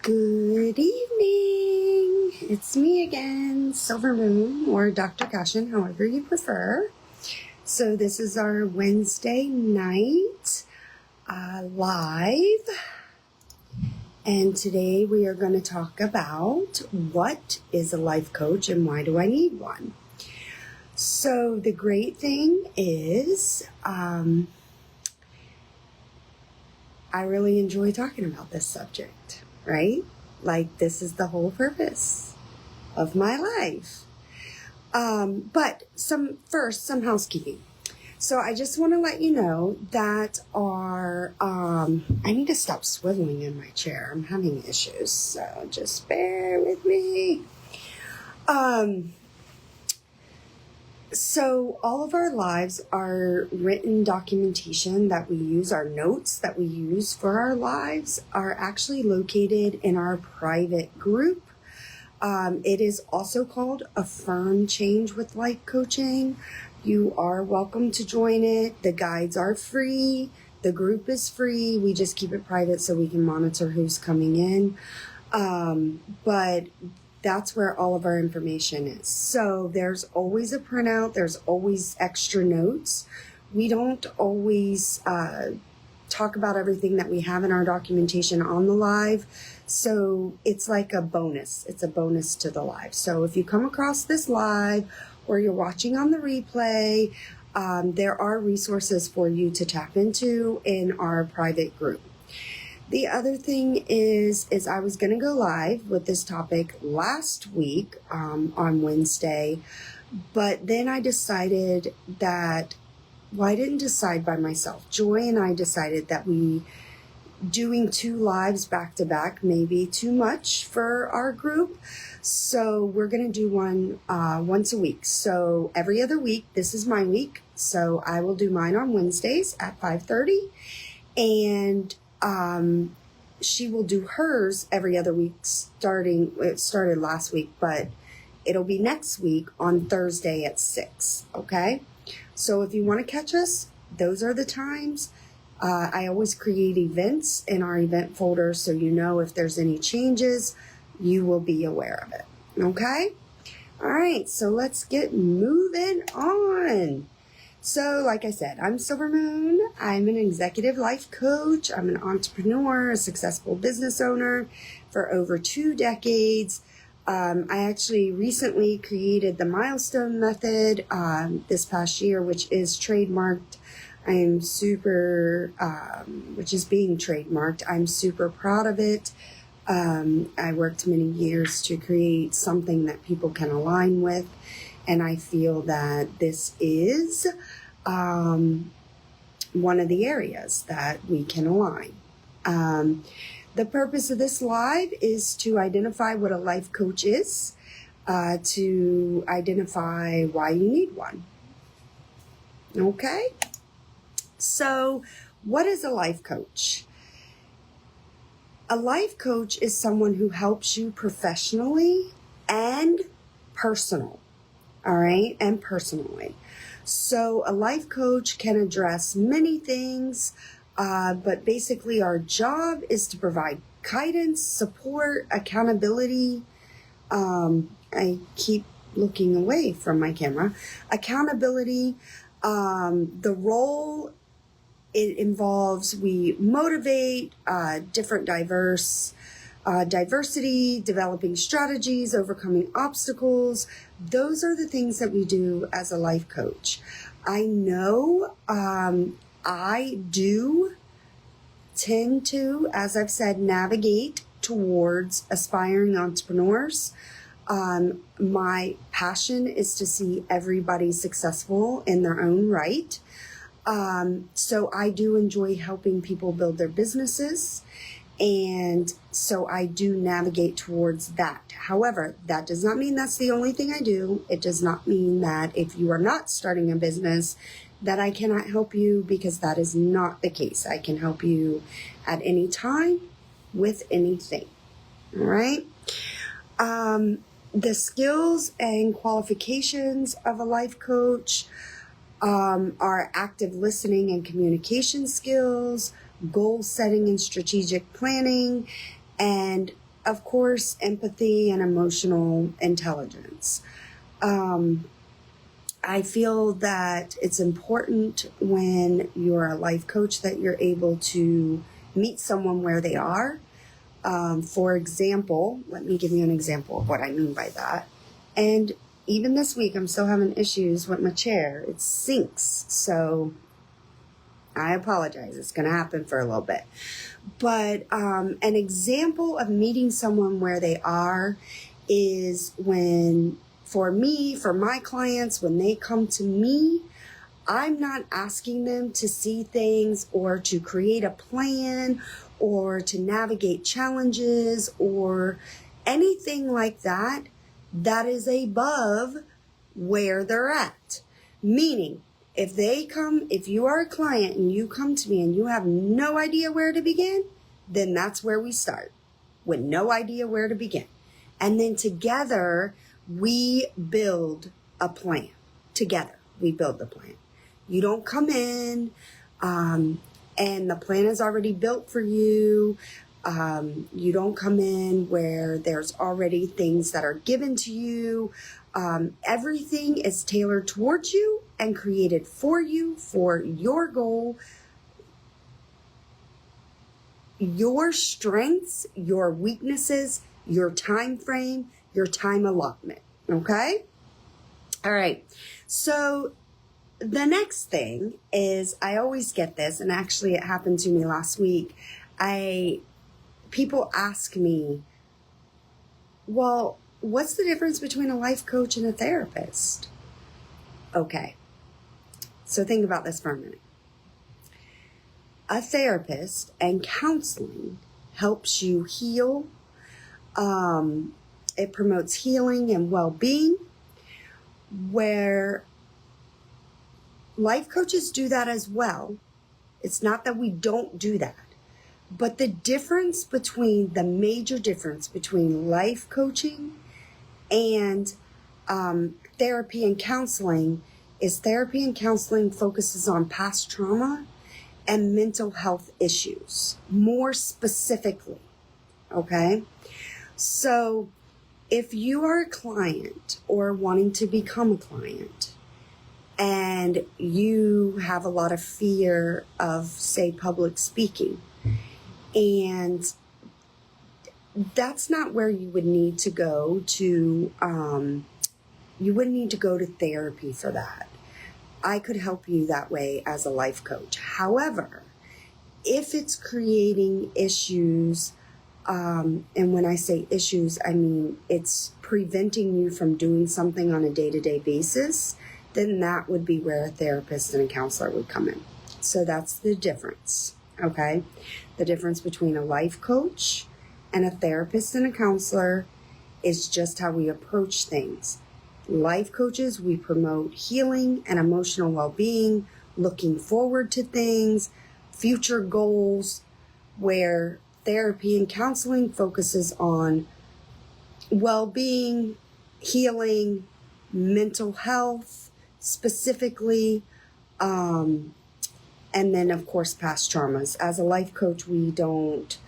Good evening. It's me again, Silver Moon, or Dr. Cashin, however you prefer. So this is our Wednesday night live. And today we are going to talk about what is a life coach and why do I need one. So the great thing is I really enjoy talking about this subject, right? Like this is the whole purpose of my life. But some housekeeping. So I just want to let you know that I need to stop swiveling in my chair. I'm having issues, so just bear with me. So all of our lives are written documentation that we use, our notes that we use for our lives are actually located in our private group. It is also called Affirm Change with Life Coaching. You are welcome to join it. The guides are free. The group is free. We just keep it private so we can monitor who's coming in. But that's where all of our information is. So there's always a printout. There's always extra notes. We don't always talk about everything that we have in our documentation on the live. So it's like a bonus. It's a bonus to the live. So if you come across this live or you're watching on the replay, there are resources for you to tap into in our private group. The other thing is I was going to go live with this topic last week on Wednesday, but then I decided that, I didn't decide by myself. Joy and I decided that doing 2 lives back to back may be too much for our group. So we're going to do one once a week. So every other week, this is my week. So I will do mine on Wednesdays at 5:30. And she will do hers every other week it started last week, but it'll be next week on Thursday at 6. Okay. So if you want to catch us, those are the times. I always create events in our event folder. So you know, if there's any changes, you will be aware of it. Okay. All right. So let's get moving on. So, like I said, I'm Silver Moon. I'm an executive life coach. I'm an entrepreneur, a successful business owner for over 2 decades. I actually recently created the Milestone Method this past year, which is trademarked. Which is being trademarked. I'm super proud of it. I worked many years to create something that people can align with. And I feel that this is one of the areas that we can align. The purpose of this live is to identify what a life coach is, to identify why you need one. Okay? So, what is a life coach? A life coach is someone who helps you professionally and personally. All right, and personally. So a life coach can address many things, but basically our job is to provide guidance, support, accountability. I keep looking away from my camera. Accountability. The role it involves, we motivate different diversity, developing strategies, overcoming obstacles. Those are the things that we do as a life coach. I know I do tend to, as I've said, navigate towards aspiring entrepreneurs. My passion is to see everybody successful in their own right. So I do enjoy helping people build their businesses. And so I do navigate towards that. However, that does not mean that's the only thing I do. It does not mean that if you are not starting a business that I cannot help you, because that is not the case. I can help you at any time with anything. All right. The skills and qualifications of a life coach are active listening and communication skills, goal setting and strategic planning, and of course, empathy and emotional intelligence. I feel that it's important when you're a life coach that you're able to meet someone where they are. For example, let me give you an example of what I mean by that. And even this week, I'm still having issues with my chair. It sinks. So I apologize. It's going to happen for a little bit. But an example of meeting someone where they are is when, for me, for my clients, when they come to me, I'm not asking them to see things or to create a plan or to navigate challenges or anything like that. That is above where they're at. Meaning, if you are a client and you come to me and you have no idea where to begin, then that's where we start, with no idea where to begin. And then together, we build a plan. Together, we build the plan. You don't come in and the plan is already built for you. You don't come in where there's already things that are given to you. Everything is tailored towards you and created for you, for your goal, your strengths, your weaknesses, your time frame, your time allotment. Okay? All right. So the next thing is, I always get this, and actually it happened to me last week. People ask me, well, what's the difference between a life coach and a therapist? Okay. So think about this for a minute. A therapist and counseling helps you heal. It promotes healing and well-being, where life coaches do that as well. It's not that we don't do that. But the major difference between life coaching and therapy and counseling is therapy and counseling focuses on past trauma and mental health issues, more specifically, okay? So if you are a client or wanting to become a client and you have a lot of fear of, say, public speaking, and that's not where you would need to go to, you wouldn't need to go to therapy for that. I could help you that way as a life coach. However, if it's creating issues, and when I say issues, I mean it's preventing you from doing something on a day-to-day basis, then that would be where a therapist and a counselor would come in. So that's the difference, okay? The difference between a life coach and a therapist and a counselor is just how we approach things. Life coaches, we promote healing and emotional well-being, looking forward to things, future goals, where therapy and counseling focuses on well-being, healing, mental health specifically, and then of course past traumas. As a life coach, we don't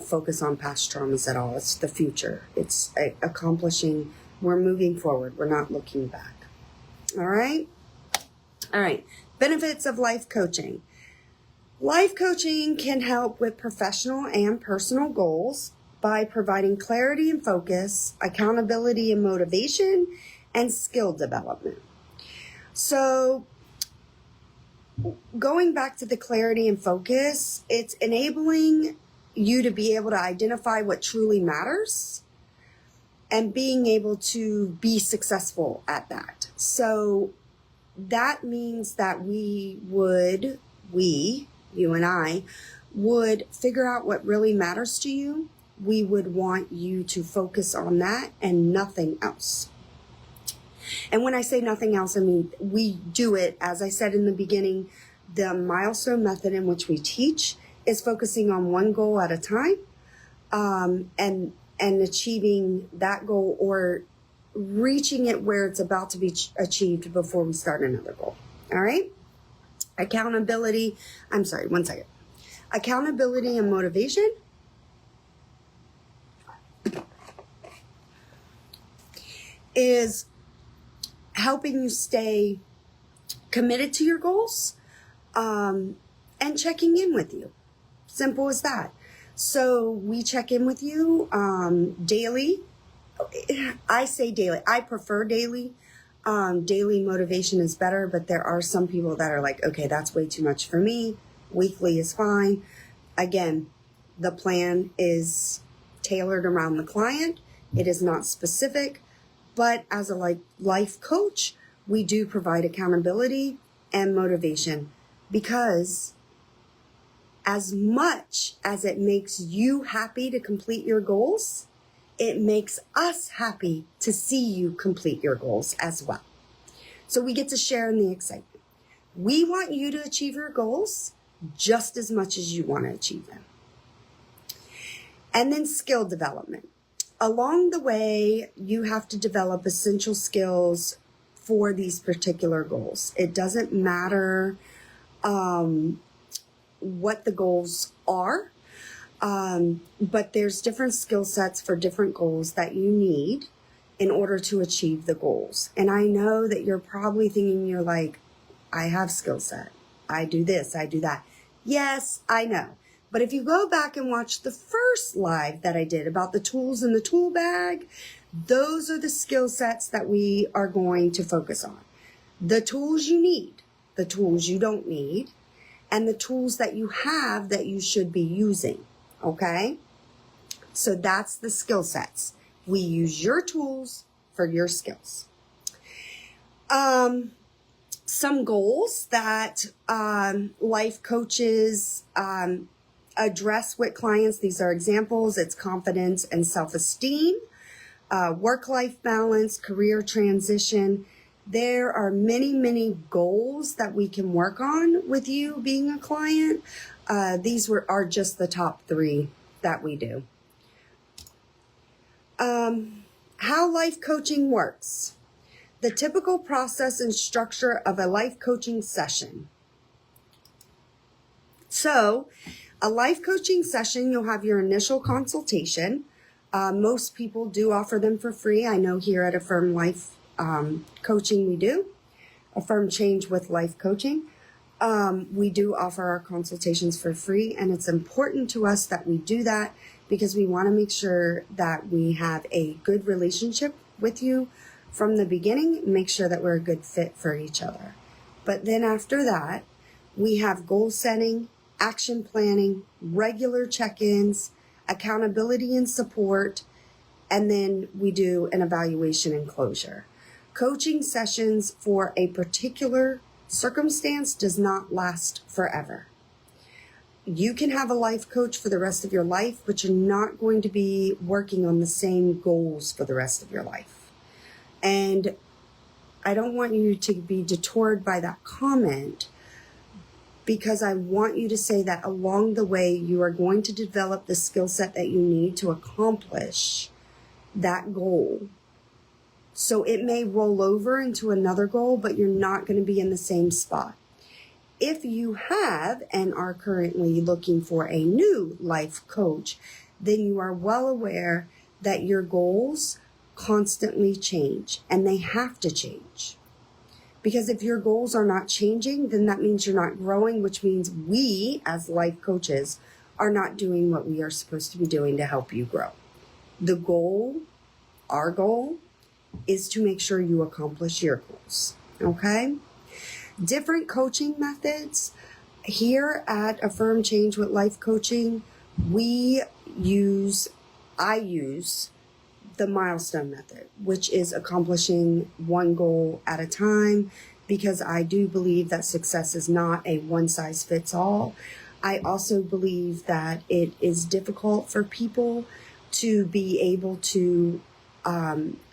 focus on past traumas at all. It's the future. It's accomplishing. We're moving forward. We're not looking back. All right. Benefits of life coaching. Life coaching can help with professional and personal goals by providing clarity and focus, accountability and motivation, and skill development. So going back to the clarity and focus, it's enabling you to be able to identify what truly matters and being able to be successful at that. So that means that you and I, would figure out what really matters to you. We would want you to focus on that and nothing else. And when I say nothing else, I mean, we do it, as I said in the beginning, the milestone method in which we teach is focusing on one goal at a time, and achieving that goal or reaching it where it's about to be achieved before we start another goal. All right. Accountability, I'm sorry, one second. Accountability and motivation is helping you stay committed to your goals, and checking in with you. Simple as that. So we check in with you daily. I say daily. I prefer daily. Daily motivation is better, but there are some people that are like, okay, that's way too much for me. Weekly is fine. Again, the plan is tailored around the client. It is not specific, but as a life coach, we do provide accountability and motivation, because as much as it makes you happy to complete your goals, it makes us happy to see you complete your goals as well. So we get to share in the excitement. We want you to achieve your goals just as much as you want to achieve them. And then skill development. Along the way, you have to develop essential skills for these particular goals. It doesn't matter what the goals are, but there's different skill sets for different goals that you need in order to achieve the goals. And I know that you're probably thinking, you're like, I have skill set. I do this, I do that. Yes, I know. But if you go back and watch the first live that I did about the tools in the tool bag, those are the skill sets that we are going to focus on. The tools you need, the tools you don't need, and the tools that you have that you should be using, okay? So that's the skill sets. We use your tools for your skills. Some goals that life coaches address with clients, these are examples. It's confidence and self-esteem, work-life balance, career transition. There are many, many goals that we can work on with you being a client. These are just the top 3 that we do. How life coaching works. The typical process and structure of a life coaching session. So, a life coaching session, you'll have your initial consultation. Most people do offer them for free. I know here at Affirm Life Coaching we do. Affirm Change with Life Coaching. We do offer our consultations for free, and it's important to us that we do that because we want to make sure that we have a good relationship with you from the beginning, make sure that we're a good fit for each other. But then after that, we have goal setting, action planning, regular check-ins, accountability and support, and then we do an evaluation and closure. Coaching sessions for a particular circumstance does not last forever. You can have a life coach for the rest of your life, but you're not going to be working on the same goals for the rest of your life. And I don't want you to be detoured by that comment, because I want you to say that along the way, you are going to develop the skill set that you need to accomplish that goal. So it may roll over into another goal, but you're not going to be in the same spot. If you have and are currently looking for a new life coach, then you are well aware that your goals constantly change, and they have to change. Because if your goals are not changing, then that means you're not growing, which means we as life coaches are not doing what we are supposed to be doing to help you grow. The goal, our goal, is to make sure you accomplish your goals, okay? Different coaching methods. Here at Affirm Change with Life Coaching, I use the milestone method, which is accomplishing one goal at a time, because I do believe that success is not a one-size-fits-all. I also believe that it is difficult for people to be able to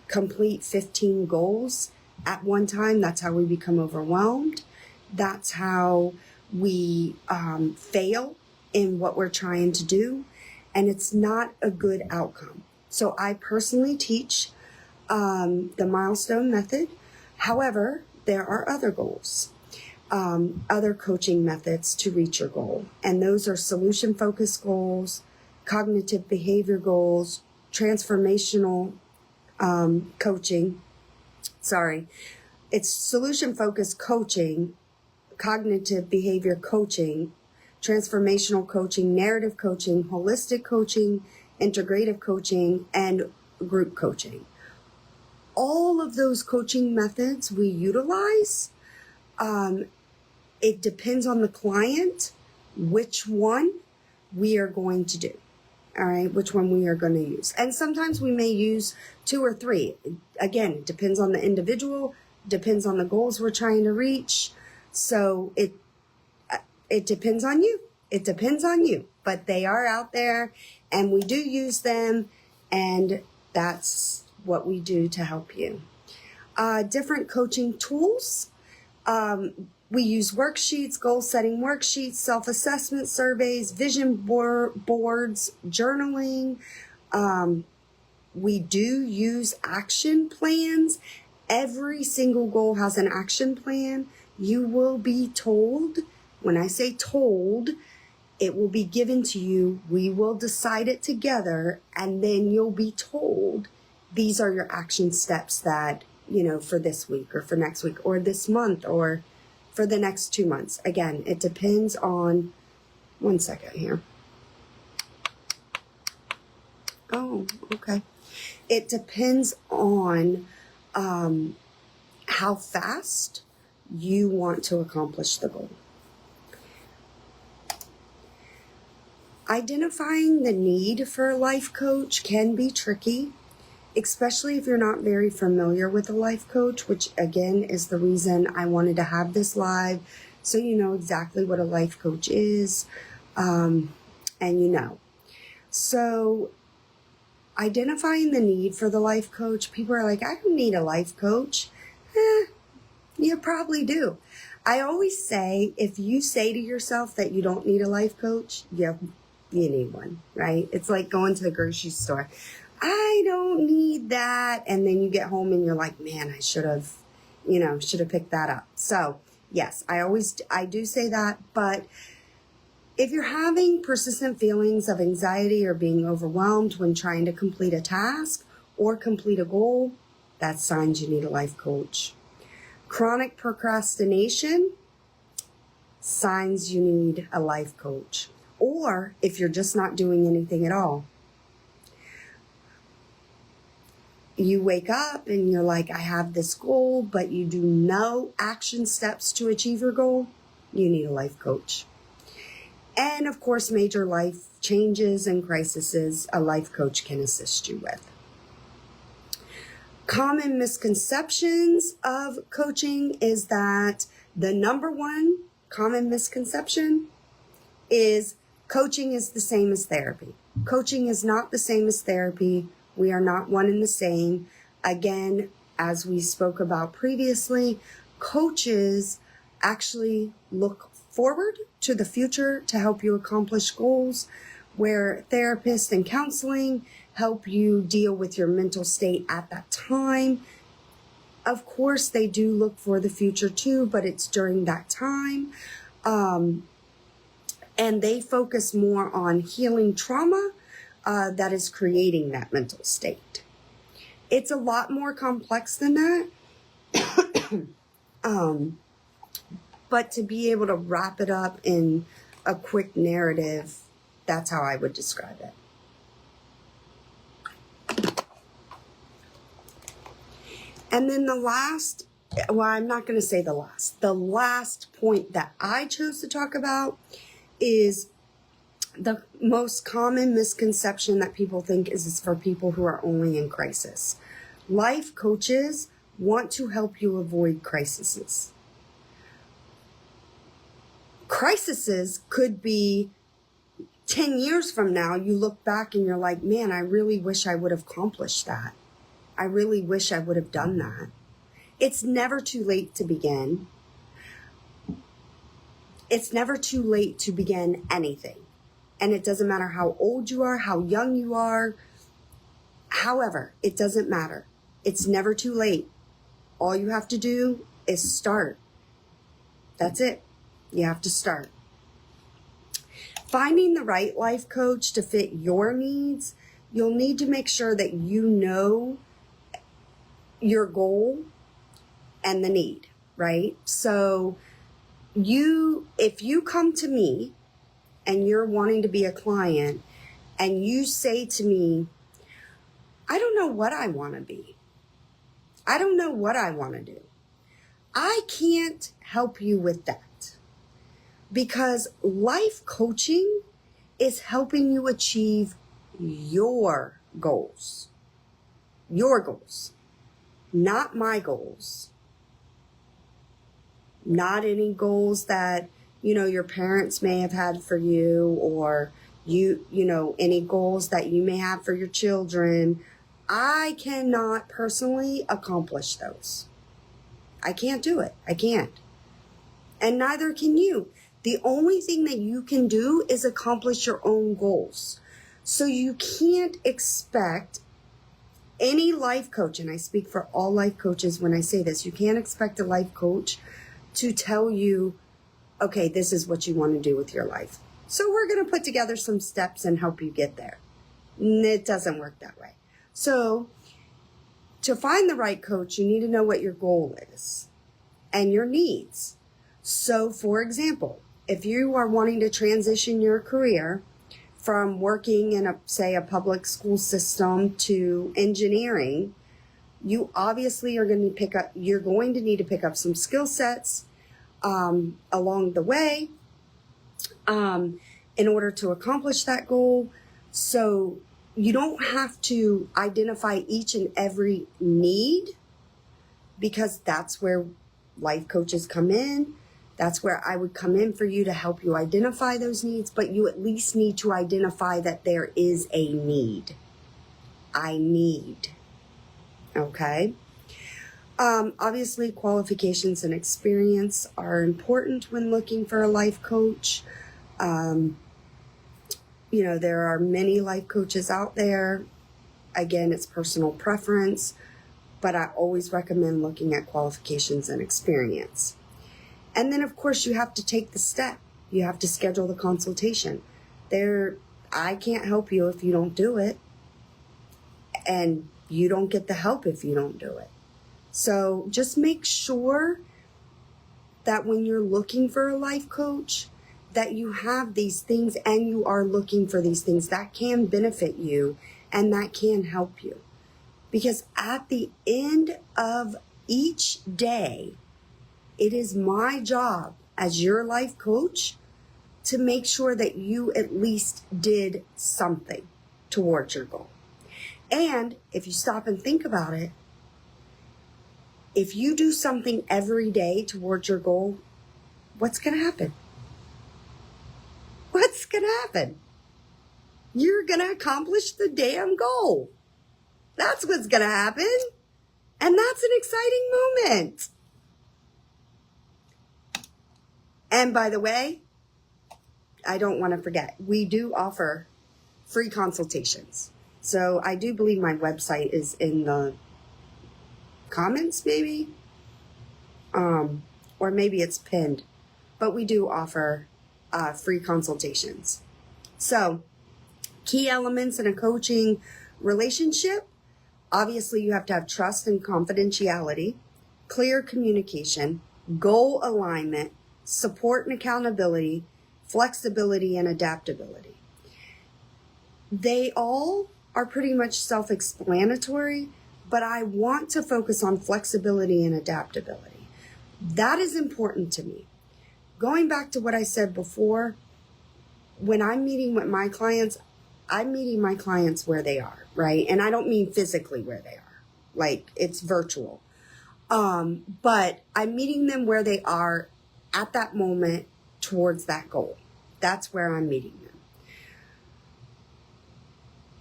complete 15 goals at one time. That's how we become overwhelmed. That's how we fail in what we're trying to do, and it's not a good outcome. So I personally teach the milestone method. However, there are other goals. other coaching methods to reach your goal. And those are solution-focused goals, cognitive behavior goals, transformational coaching. Sorry, it's solution-focused coaching, cognitive behavior coaching, transformational coaching, narrative coaching, holistic coaching, integrative coaching, and group coaching. All of those coaching methods we utilize. It depends on the client which one we are going to do. All right, which one we are going to use. And sometimes we may use 2 or 3. Again, it depends on the individual, depends on the goals we're trying to reach. So it depends on you. It depends on you. But they are out there and we do use them, and that's what we do to help you. Different coaching tools. We use worksheets, goal-setting worksheets, self-assessment surveys, vision boards, journaling. We do use action plans. Every single goal has an action plan. You will be told, when I say told, it will be given to you. We will decide it together, and then you'll be told these are your action steps that, for this week or for next week or this month or for the next 2 months. Again, it depends on, one second here. Oh, okay. It depends on how fast you want to accomplish the goal. Identifying the need for a life coach can be tricky, especially if you're not very familiar with a life coach, which again is the reason I wanted to have this live, so you know exactly what a life coach is, and So identifying the need for the life coach, people are like, I don't need a life coach. You probably do. I always say, if you say to yourself that you don't need a life coach, you need one, right? It's like going to the grocery store. I don't need that. And then you get home and you're like, man, I should have picked that up. So yes, I do say that. But if you're having persistent feelings of anxiety or being overwhelmed when trying to complete a task or complete a goal, that's signs you need a life coach. Chronic procrastination, signs you need a life coach. Or if you're just not doing anything at all. You wake up and you're like, I have this goal, but you do no action steps to achieve your goal, you need a life coach. And of course, major life changes and crises, a life coach can assist you with. Common misconceptions of coaching is that the number one common misconception is coaching is the same as therapy. Coaching is not the same as therapy. We are not one and the same. Again, as we spoke about previously, coaches actually look forward to the future to help you accomplish goals, where therapists and counseling help you deal with your mental state at that time. Of course, they do look for the future too, but it's during that time. And they focus more on healing trauma that is creating that mental state. It's a lot more complex than that. But to be able to wrap it up in a quick narrative, that's how I would describe it. And then the last point that I chose to talk about is the most common misconception that people think is for people who are only in crisis. Life coaches want to help you avoid crises. Crises could be 10 years from now, you look back and you're like, man, I really wish I would have accomplished that. I really wish I would have done that. It's never too late to begin. It's never too late to begin anything. And it doesn't matter how old you are, how young you are. However, it doesn't matter. It's never too late. All you have to do is start. That's it. You have to start. Finding the right life coach to fit your needs, you'll need to make sure that you know your goal and the need, right? So if you come to me and you're wanting to be a client and you say to me, I don't know what I want to be. I don't know what I want to do. I can't help you with that, because life coaching is helping you achieve your goals, not my goals, not any goals that, your parents may have had for you, or any goals that you may have for your children. I cannot personally accomplish those. I can't do it. I can't. And neither can you. The only thing that you can do is accomplish your own goals. So you can't expect any life coach, and I speak for all life coaches when I say this, you can't expect a life coach to tell you, okay, this is what you want to do with your life, so we're going to put together some steps and help you get there. It doesn't work that way. So to find the right coach, you need to know what your goal is and your needs. So for example, if you are wanting to transition your career from working in a public school system to engineering, you obviously you're going to need to pick up some skill sets along the way in order to accomplish that goal. So you don't have to identify each and every need, because that's where life coaches come in. That's where I would come in for you to help you identify those needs, but you at least need to identify that there is a need. I need. Okay? Obviously, qualifications and experience are important when looking for a life coach. There are many life coaches out there. Again, it's personal preference, but I always recommend looking at qualifications and experience. And then, of course, you have to take the step. You have to schedule the consultation. I can't help you if you don't do it, and you don't get the help if you don't do it. So just make sure that when you're looking for a life coach, that you have these things and you are looking for these things that can benefit you and that can help you. Because at the end of each day, it is my job as your life coach to make sure that you at least did something towards your goal. And if you stop and think about it, if you do something every day towards your goal, what's going to happen? What's going to happen? You're going to accomplish the damn goal. That's what's going to happen. And that's an exciting moment. And by the way, I don't want to forget, we do offer free consultations. So I do believe my website is in the comments, maybe, or maybe it's pinned, but we do offer free consultations. So key elements in a coaching relationship: obviously you have to have trust and confidentiality, clear communication, goal alignment, support and accountability, flexibility and adaptability. They all are pretty much self-explanatory, but I want to focus on flexibility and adaptability. That is important to me. Going back to what I said before, when I'm meeting with my clients, I'm meeting my clients where they are, right? And I don't mean physically where they are, like it's virtual. But I'm meeting them where they are at that moment towards that goal. That's where I'm meeting them.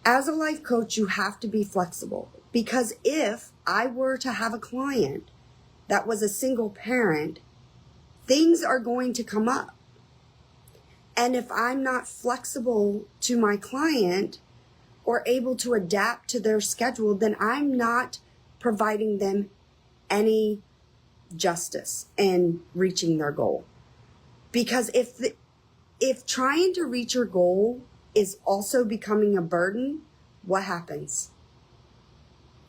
As a life coach, you have to be flexible, because if I were to have a client that was a single parent, things are going to come up. And if I'm not flexible to my client or able to adapt to their schedule, then I'm not providing them any justice in reaching their goal. Because if trying to reach your goal is also becoming a burden, what happens?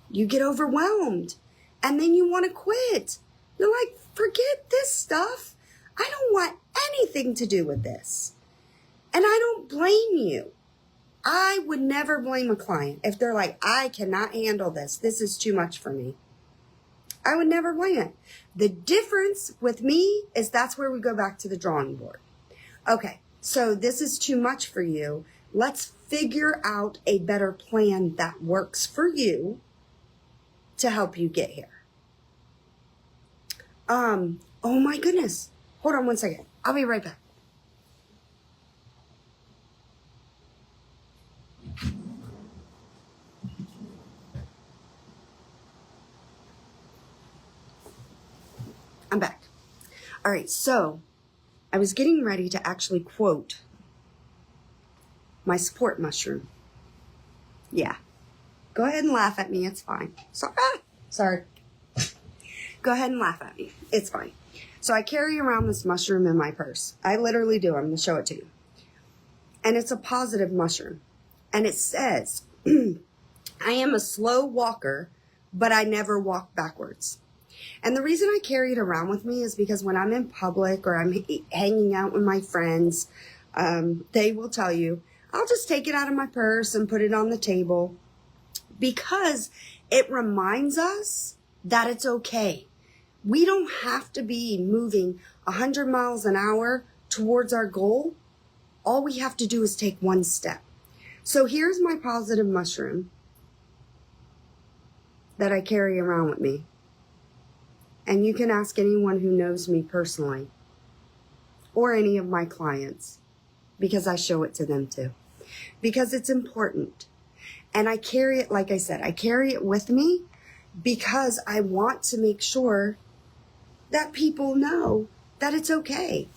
You get overwhelmed and then you want to quit. You're like, forget this stuff. I don't want anything to do with this. And I don't blame you. I would never blame a client if they're like, I cannot handle this. This is too much for me. I would never blame it. The difference with me is that's where we go back to the drawing board. Okay, so this is too much for you. Let's figure out a better plan that works for you to help you get here. Oh my goodness. Hold on one second. I'll be right back. I'm back. All right, so I was getting ready to actually quote my support mushroom. Yeah. Go ahead and laugh at me. It's fine. Sorry. Go ahead and laugh at me. It's fine. So I carry around this mushroom in my purse. I literally do. I'm going to show it to you. And it's a positive mushroom. And it says, I am a slow walker, but I never walk backwards. And the reason I carry it around with me is because when I'm in public or I'm hanging out with my friends, they will tell you, I'll just take it out of my purse and put it on the table because it reminds us that it's okay. We don't have to be moving 100 miles an hour towards our goal. All we have to do is take one step. So here's my positive mushroom that I carry around with me. And you can ask anyone who knows me personally or any of my clients because I show it to them too. Because it's important. And I carry it, like I said, I carry it with me because I want to make sure that people know that it's okay.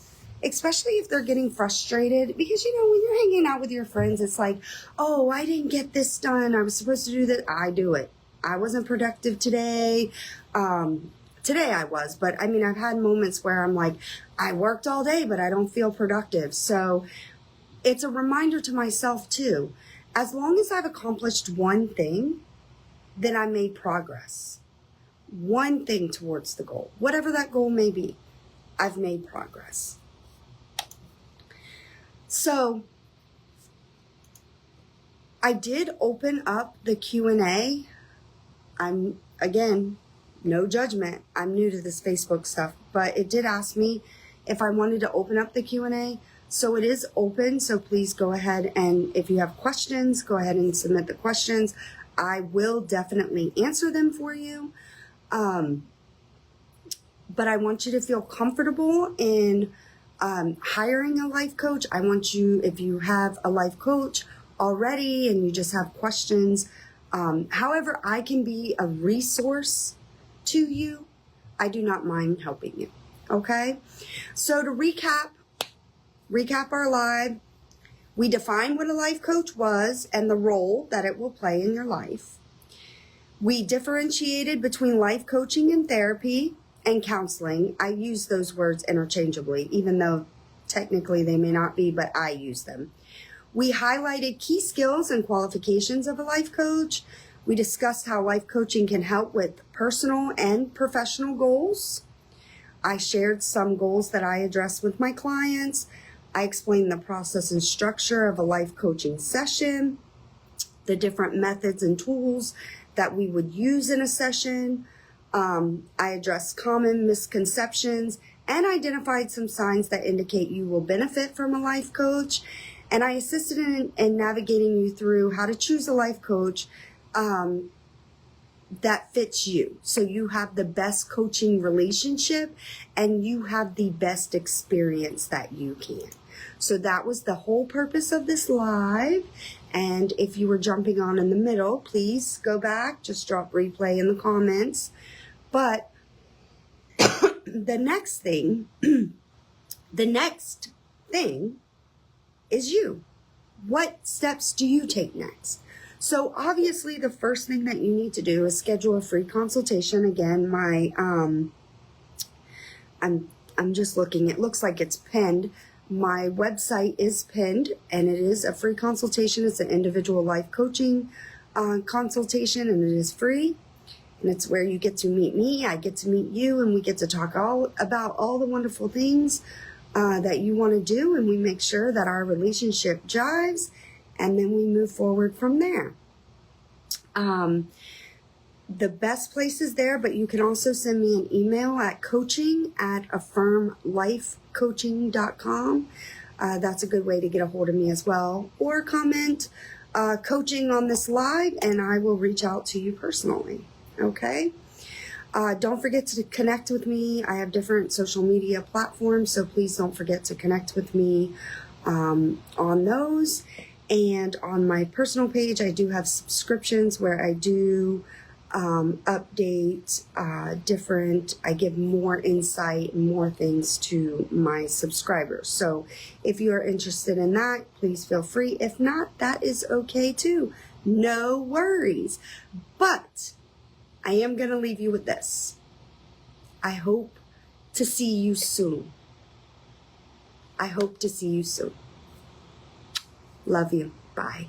Especially if they're getting frustrated. Because, you know, when you're hanging out with your friends, it's like, oh, I didn't get this done. I was supposed to do that. I do it. I wasn't productive today. Today I was, but I mean, I've had moments where I'm like, I worked all day, but I don't feel productive. So it's a reminder to myself too. As long as I've accomplished one thing, then I made progress. One thing towards the goal, whatever that goal may be, I've made progress. So I did open up the Q&A. Again, no judgment. I'm new to this Facebook stuff, but it did ask me if I wanted to open up the Q&A. So it is open. So please go ahead and if you have questions, go ahead and submit the questions. I will definitely answer them for you. But I want you to feel comfortable in hiring a life coach. I want you, if you have a life coach already and you just have questions, however I can be a resource to you, I do not mind helping you. Okay? So to recap our live, we defined what a life coach was and the role that it will play in your life. We differentiated between life coaching and therapy and counseling. I use those words interchangeably, even though technically they may not be, but I use them. We highlighted key skills and qualifications of a life coach. We discussed how life coaching can help with personal and professional goals. I shared some goals that I address with my clients. I explained the process and structure of a life coaching session, the different methods and tools that we would use in a session. I addressed common misconceptions and identified some signs that indicate you will benefit from a life coach. And I assisted in navigating you through how to choose a life coach that fits you. So you have the best coaching relationship and you have the best experience that you can. So that was the whole purpose of this live. And if you were jumping on in the middle, please go back, just drop replay in the comments. But the next thing is you. What steps do you take next? So obviously the first thing that you need to do is schedule a free consultation. Again, my I'm just looking. It looks like it's pinned. My website is pinned, and it is a free consultation. It's an individual life coaching consultation, and it is free. And it's where you get to meet me, I get to meet you, and we get to talk all about all the wonderful things that you want to do, and we make sure that our relationship jives, and then we move forward from there. The best place is there, but you can also send me an email at coaching@affirmlifecoaching.com. That's a good way to get a hold of me as well. Or comment coaching on this live, and I will reach out to you personally. Okay? Don't forget to connect with me. I have different social media platforms, so please don't forget to connect with me on those. And on my personal page, I do have subscriptions where I do update I give more insight and more things to my subscribers. So if you are interested in that, please feel free. If not, that is okay too. No worries. But I am going to leave you with this. I hope to see you soon. I hope to see you soon. Love you. Bye.